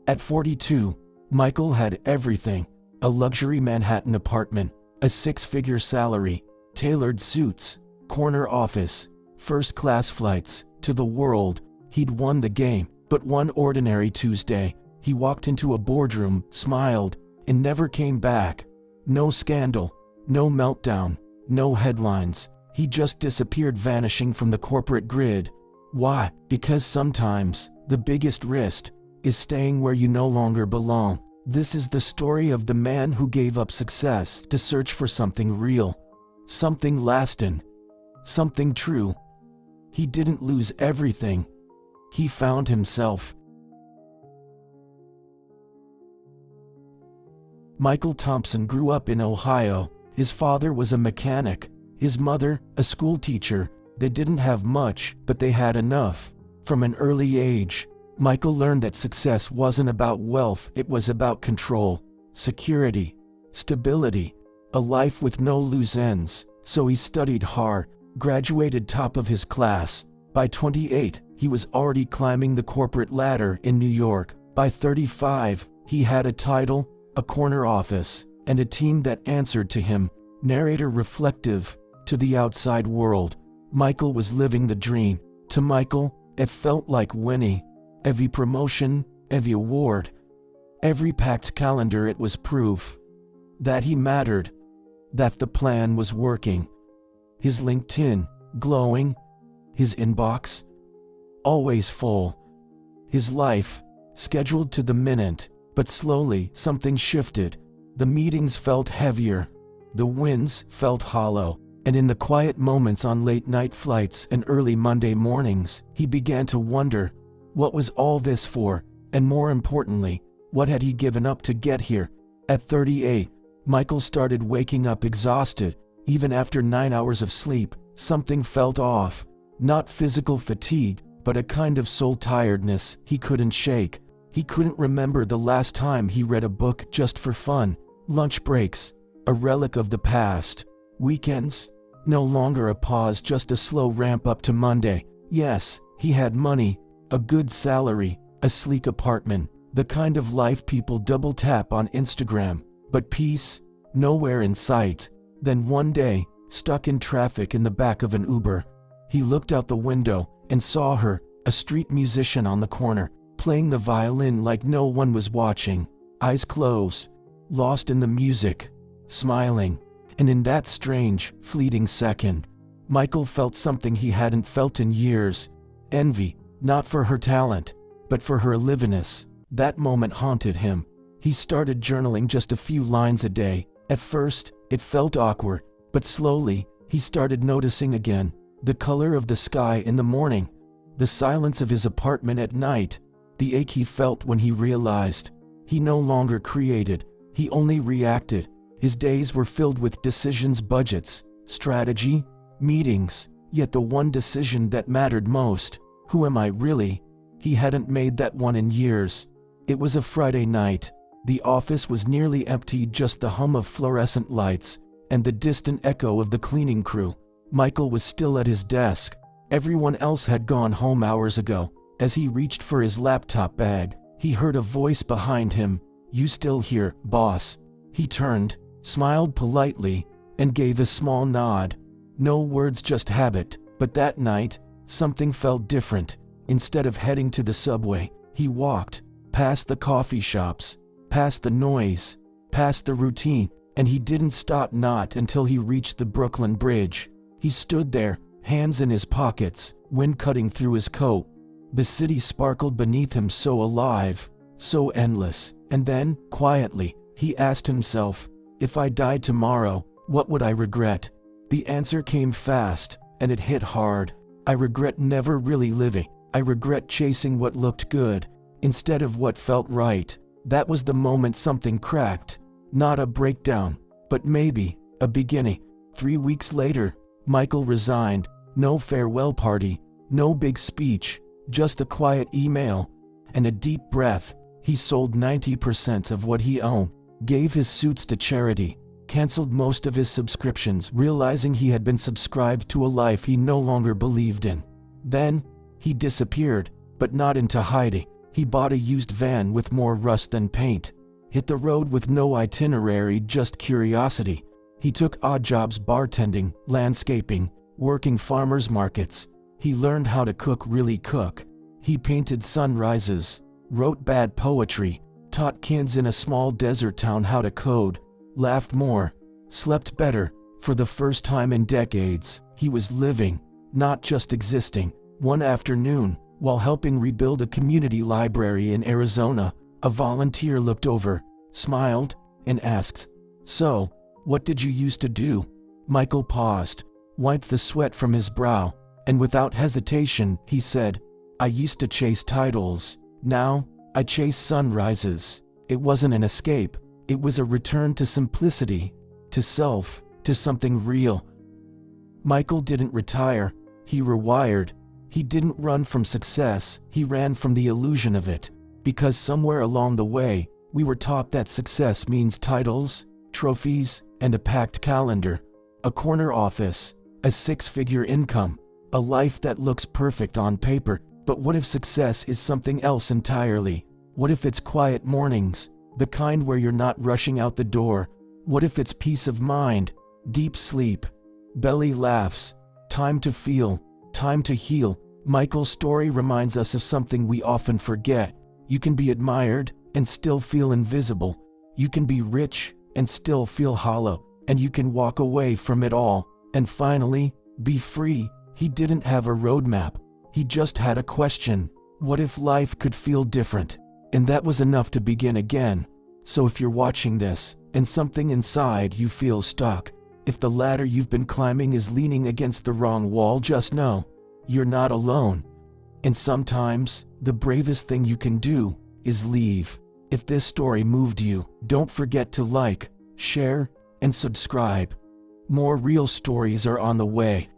At 42, Michael had everything: a luxury Manhattan apartment, a six-figure salary, tailored suits, corner office, first-class flights to the world. He'd won the game. But one ordinary Tuesday, he walked into a boardroom, smiled, and never came back. No scandal, no meltdown, no headlines. He just disappeared, vanishing from the corporate grid. Why? Because sometimes the biggest risk is staying where you no longer belong. This is the story of the man who gave up success to search for something real, something lasting, something true. He didn't lose everything. He found himself. Michael Thompson grew up in Ohio. His father was a mechanic, his mother a school teacher. They didn't have much, but they had enough. From an early age, Michael learned that success wasn't about wealth, it was about control, security, stability, a life with no loose ends. So he studied hard, graduated top of his class. By 28, he was already climbing the corporate ladder in New York. By 35, he had a title, a corner office, and a team that answered to him. Narrator reflective. To the outside world, Michael was living the dream. To Michael, it felt like winning. Every promotion, every award, every packed calendar, it was proof that he mattered, that the plan was working. His LinkedIn, glowing, his inbox, always full. His life, scheduled to the minute, but slowly something shifted. The meetings felt heavier, the wins felt hollow, and in the quiet moments on late-night flights and early Monday mornings, he began to wonder, what was all this for? And more importantly, what had he given up to get here? At 38, Michael started waking up exhausted. Even after 9 hours of sleep, something felt off. Not physical fatigue, but a kind of soul tiredness he couldn't shake. He couldn't remember the last time he read a book just for fun. Lunch breaks, a relic of the past. Weekends, no longer a pause, just a slow ramp up to Monday. Yes, he had money, a good salary, a sleek apartment, the kind of life people double tap on Instagram. But peace, nowhere in sight. Then one day, stuck in traffic in the back of an Uber, he looked out the window and saw her, a street musician on the corner, playing the violin like no one was watching. Eyes closed, lost in the music, smiling. And in that strange, fleeting second, Michael felt something he hadn't felt in years. Envy, not for her talent, but for her aliveness. That moment haunted him. He started journaling just a few lines a day. At first, it felt awkward, but slowly, he started noticing again. The color of the sky in the morning, the silence of his apartment at night, the ache he felt when he realized he no longer created, he only reacted. His days were filled with decisions, budgets, strategy, meetings, yet the one decision that mattered most, who am I really? He hadn't made that one in years. It was a Friday night. The office was nearly empty, just the hum of fluorescent lights and the distant echo of the cleaning crew. Michael was still at his desk. Everyone else had gone home hours ago. As he reached for his laptop bag, he heard a voice behind him. "You still here, boss?" He turned, smiled politely, and gave a small nod. No words, just habit. But that night, something felt different. Instead of heading to the subway, he walked past the coffee shops, past the noise, past the routine, and he didn't stop, not until he reached the Brooklyn Bridge. He stood there, hands in his pockets, wind cutting through his coat. The city sparkled beneath him, so alive, so endless. And then, quietly, he asked himself, if I died tomorrow, what would I regret? The answer came fast, and it hit hard. I regret never really living. I regret chasing what looked good, instead of what felt right. That was the moment something cracked. Not a breakdown, but maybe a beginning. 3 weeks later, Michael resigned. No farewell party, no big speech, just a quiet email and a deep breath. He sold 90% of what he owned, gave his suits to charity, canceled most of his subscriptions, realizing he had been subscribed to a life he no longer believed in. Then, he disappeared, but not into hiding. He bought a used van with more rust than paint. Hit the road with no itinerary, just curiosity. He took odd jobs: bartending, landscaping, working farmers markets. He learned how to really cook. He painted sunrises, wrote bad poetry, taught kids in a small desert town how to code, laughed more, slept better. For the first time in decades, he was living, not just existing. One afternoon, while helping rebuild a community library in Arizona, a volunteer looked over, smiled, and asked, "So, what did you used to do?" Michael paused, wiped the sweat from his brow, and without hesitation, he said, "I used to chase titles. Now, I chase sunrises." It wasn't an escape. It was a return to simplicity, to self, to something real. Michael didn't retire. He rewired. He didn't run from success. He ran from the illusion of it. Because somewhere along the way, we were taught that success means titles, trophies, and a packed calendar, a corner office, a six-figure income, a life that looks perfect on paper. But what if success is something else entirely? What if it's quiet mornings, the kind where you're not rushing out the door? What if it's peace of mind, deep sleep, belly laughs, time to feel, time to heal? Michael's story reminds us of something we often forget. You can be admired and still feel invisible. You can be rich and still feel hollow. And you can walk away from it all and finally be free. He didn't have a roadmap. He just had a question. What if life could feel different? And that was enough to begin again. So if you're watching this and something inside you feels stuck, if the ladder you've been climbing is leaning against the wrong wall, just know you're not alone. And sometimes the bravest thing you can do is leave. If this story moved you, don't forget to like, share, and subscribe. More real stories are on the way.